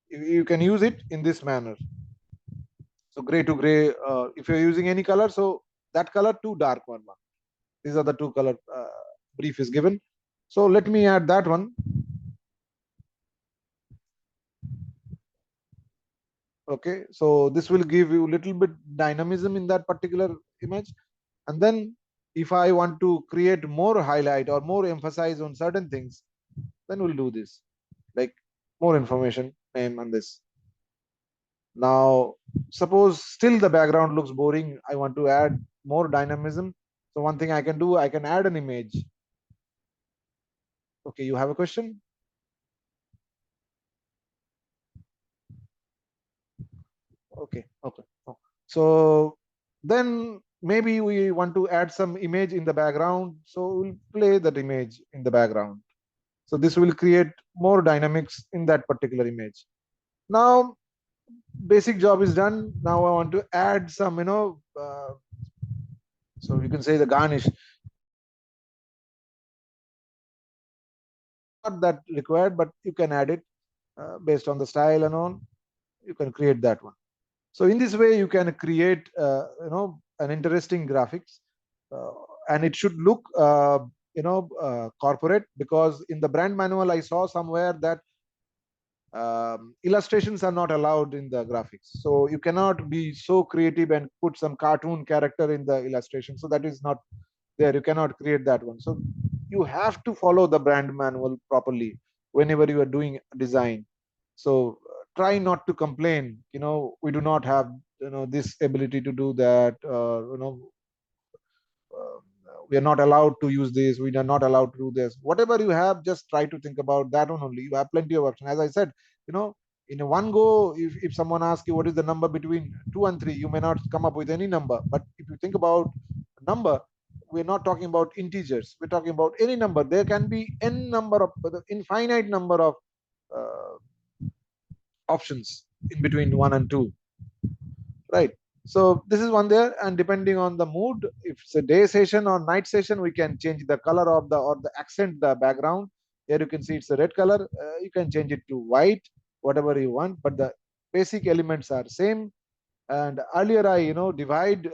You can use it in this manner. So gray to gray, if you're using any color, so that color to dark one. These are the two color brief is given. So let me add that one. Okay, so this will give you a little bit dynamism in that particular image. And then if I want to create more highlight or more emphasize on certain things, then we'll do this, like more information, name and this. Now suppose still the background looks boring, I want to add more dynamism. So one thing I can do, I can add an image. Okay, you have a question? Okay. So then maybe we want to add some image in the background, so we'll play that image in the background. So this will create more dynamics in that particular image. Now basic job is done. Now I want to add some, so you can say the garnish. Not that required, but you can add it based on the style and all. You can create that one. So in this way you can create an interesting graphics, and it should look corporate, because in the brand manual I saw somewhere that illustrations are not allowed in the graphics. So you cannot be so creative and put some cartoon character in the illustration. So that is not there. You cannot create that one. So you have to follow the brand manual properly whenever you are doing design. So try not to complain, we do not have this ability to do that, we are not allowed to use this, we are not allowed to do this. Whatever you have, just try to think about that one only. You have plenty of options. As I said, in a one go, if someone asks you what is the number between 2 and 3, you may not come up with any number. But if you think about a number, we're not talking about integers, we're talking about any number. There can be n number of infinite number of options in between 1 and 2, right? So this is one there, and depending on the mood, if it's a day session or night session, we can change the color of the accent, the background. Here you can see it's a red color. You can change it to white, whatever you want, but the basic elements are same. And earlier I divide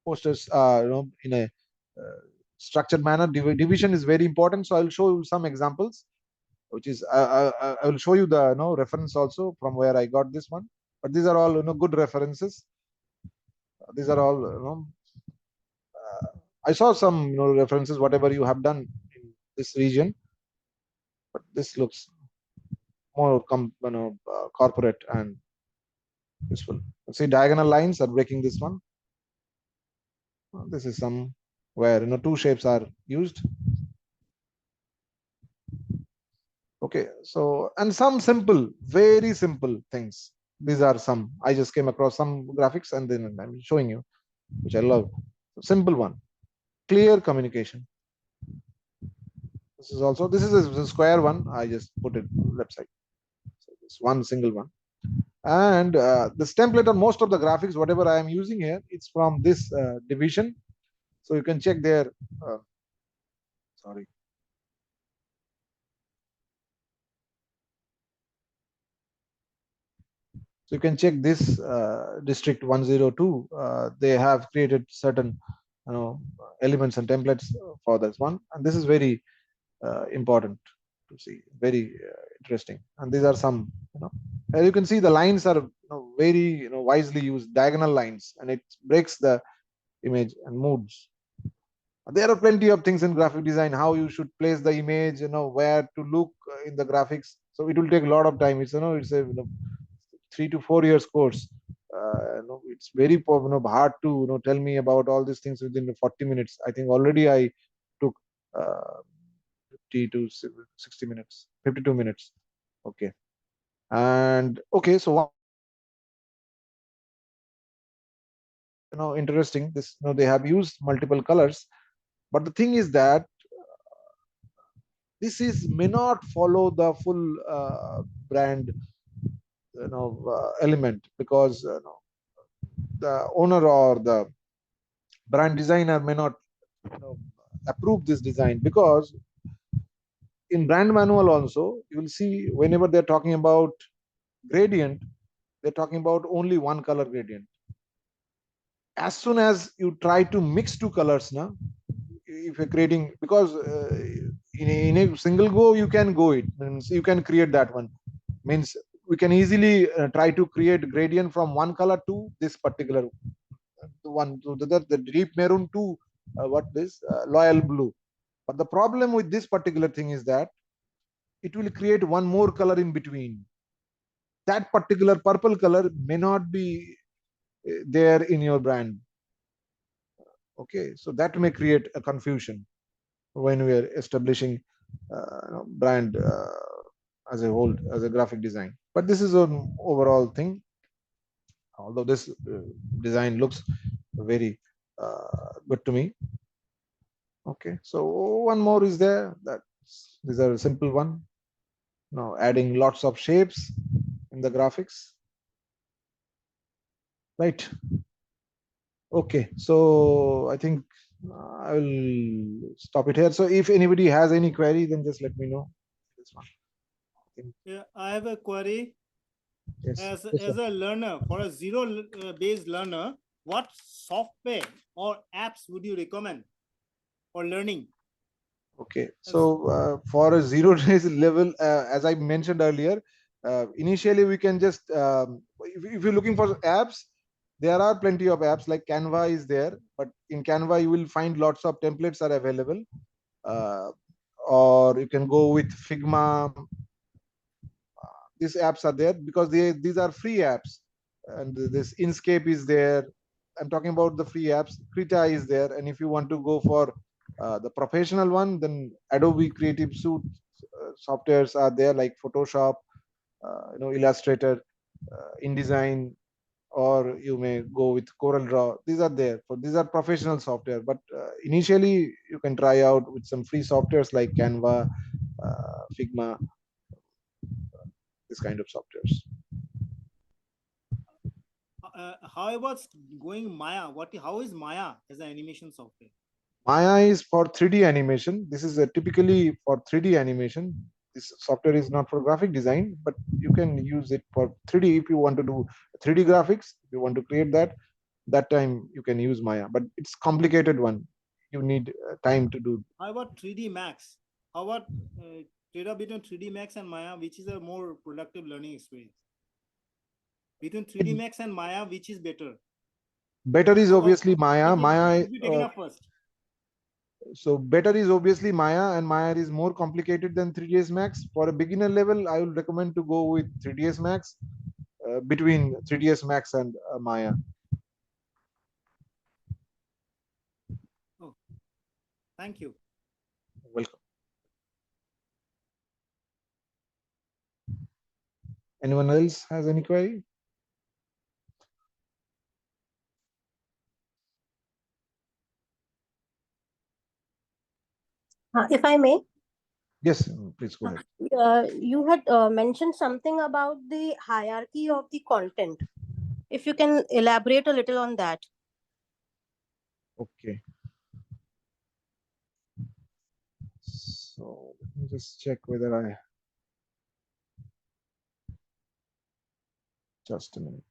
posters in a structured manner. Division is very important, so I'll show you some examples, which is I will show you the reference also from where I got this one. But these are all good references. These are all I saw some references whatever you have done in this region, but this looks more corporate and useful. See, diagonal lines are breaking this one. This is some where two shapes are used. Okay, so and some simple, very simple things. These are some. I just came across some graphics and then I'm showing you, which I love. Simple one, clear communication. This is also, this is a square one. I just put it left side. So this one single one. And this template on most of the graphics, whatever I am using here, it's from this division. So you can check there. Sorry. So you can check this district 102. They have created certain elements and templates for this one, and this is very important to see. Very interesting. And these are some. As you can see, the lines are very wisely used, diagonal lines, and it breaks the image and moods. There are plenty of things in graphic design, how you should place the image, where to look in the graphics. So it will take a lot of time. It's it's a 3 to 4 years course. It's very hard to tell me about all these things within 40 minutes. I think already I took 50 to 60 minutes, 52 minutes. Okay. And okay, so interesting, this they have used multiple colors, but the thing is that this is may not follow the full brand element, because the owner or the brand designer may not approve this design, because in brand manual also you will see whenever they're talking about gradient, they're talking about only one color gradient. As soon as you try to mix two colors now, if you're creating, because in a single go you can go it means you can create that one, means we can easily try to create gradient from one color to this particular one, to the deep maroon to what this loyal blue. But the problem with this particular thing is that it will create one more color in between. That particular purple color may not be there in your brand. Okay, so that may create a confusion when we are establishing brand as a whole, as a graphic design. But this is an overall thing, although this design looks very good to me. Okay, so one more is there, that these are a simple one. Now adding lots of shapes in the graphics, right? Okay, so I think I will stop it here. So if anybody has any query, then just let me know. This one. Yeah, I have a query. Yes. As a learner, for a zero based learner, what software or apps would you recommend for learning? Okay, so for a zero days level, as I mentioned earlier, initially we can just if you're looking for apps, there are plenty of apps like Canva is there, but in Canva you will find lots of templates are available, or you can go with Figma. These apps are there because these are free apps, and this Inkscape is there. I'm talking about the free apps. Krita is there, and if you want to go for the professional one, then Adobe Creative Suite softwares are there, like Photoshop, Illustrator, InDesign, or you may go with Corel Draw. These are there. For these are professional software, but initially you can try out with some free softwares like Canva, Figma, this kind of softwares. How about going Maya? How is Maya as an animation software? Maya is for 3D animation. This is typically for 3D animation. This software is not for graphic design, but you can use it for 3D if you want to do 3D graphics. If you want to create that time you can use Maya, but it's complicated one. You need time to do. How about 3D Max? How about trade-off between 3D Max and Maya, which is a more productive learning experience? Between 3D Max and Maya, which is better? Better is obviously Maya. Maya. Should be taken up first. So better is obviously Maya, and Maya is more complicated than 3ds Max. For a beginner level, I would recommend to go with 3ds Max, between 3ds Max and Maya. Oh, thank you. Welcome. Anyone else has any query? If I may. Yes, please go ahead. You had mentioned something about the hierarchy of the content. If you can elaborate a little on that. Okay. So let me just check whether I. Just a minute.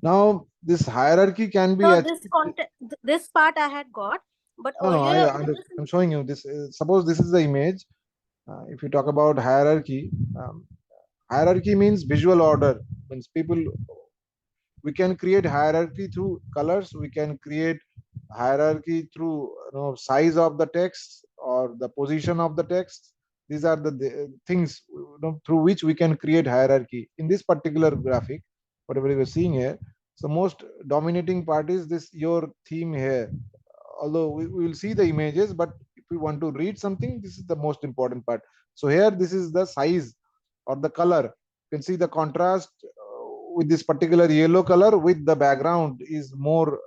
Now, this hierarchy can be. So this content, this part I had got, but No, earlier I'm showing you this. Suppose this is the image. If you talk about hierarchy, hierarchy means visual order. Means people. We can create hierarchy through colors. We can create hierarchy through size of the text or the position of the text. These are the things through which we can create hierarchy. In this particular graphic, whatever you are seeing here, so most dominating part is this your theme here although we will see the images, but if we want to read something, this is the most important part. So here, this is the size or the color. You can see the contrast with this particular yellow color with the background is more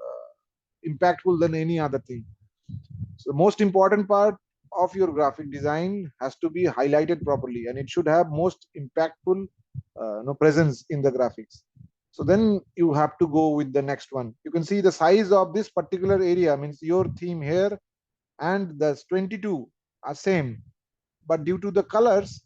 impactful than any other thing. So the most important part of your graphic design has to be highlighted properly, and it should have most impactful presence in the graphics. So then you have to go with the next one. You can see the size of this particular area, means your theme here and the 22 are same, but due to the colors,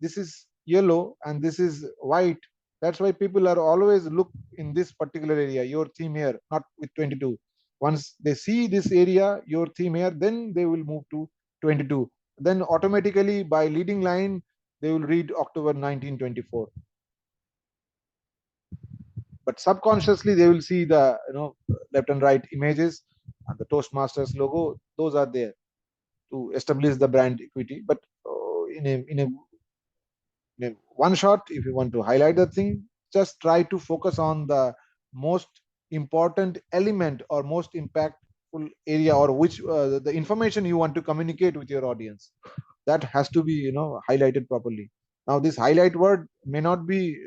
this is yellow and this is white. That's why people are always look in this particular area, your theme here, not with 22. Once they see this area, your theme here, then they will move to 22. Then automatically by leading line, they will read October 1924. But subconsciously they will see the left and right images and the Toastmasters logo. Those are there to establish the brand equity. But in a one shot, if you want to highlight the thing, just try to focus on the most important element or most impactful area, or which the information you want to communicate with your audience. That has to be highlighted properly. Now this highlight word may not be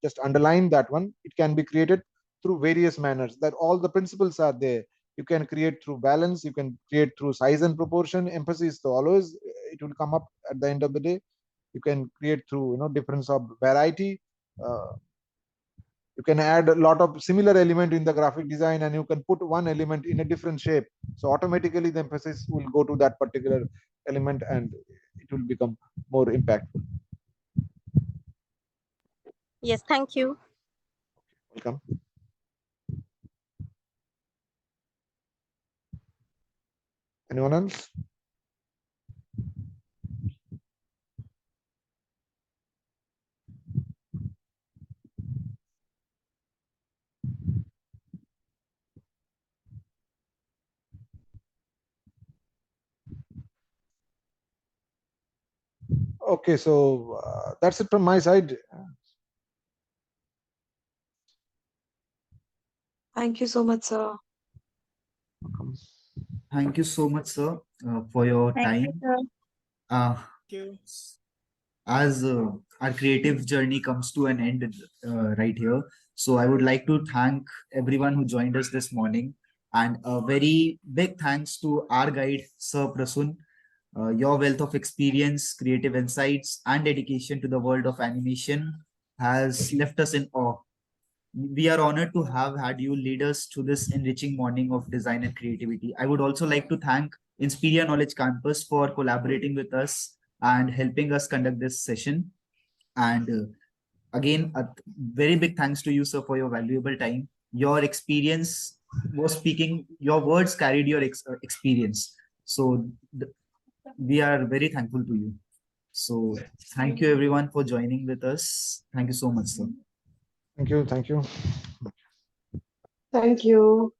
just underline that one. It can be created through various manners. That all the principles are there. You can create through balance, you can create through size and proportion, emphasis. So always it will come up at the end of the day. You can create through difference of variety. You can add a lot of similar element in the graphic design, and you can put one element in a different shape. So automatically the emphasis will go to that particular element and it will become more impactful. Yes, thank you. Welcome. Anyone else? Okay, so that's it from my side. Thank you so much, sir. Welcome. Thank you so much, sir, for your time. Thank you. As our creative journey comes to an end right here, so I would like to thank everyone who joined us this morning, and a very big thanks to our guide, Sir Prasun. Your wealth of experience, creative insights, and dedication to the world of animation has left us in awe. We are honored to have had you lead us to this enriching morning of design and creativity. I would also like to thank Inspiria Knowledge Campus for collaborating with us and helping us conduct this session. And again, a very big thanks to you, sir, for your valuable time. Your experience was speaking, your words carried your experience. So we are very thankful to you. So thank you everyone for joining with us. Thank you so much, sir. Thank you. Thank you. Thank you.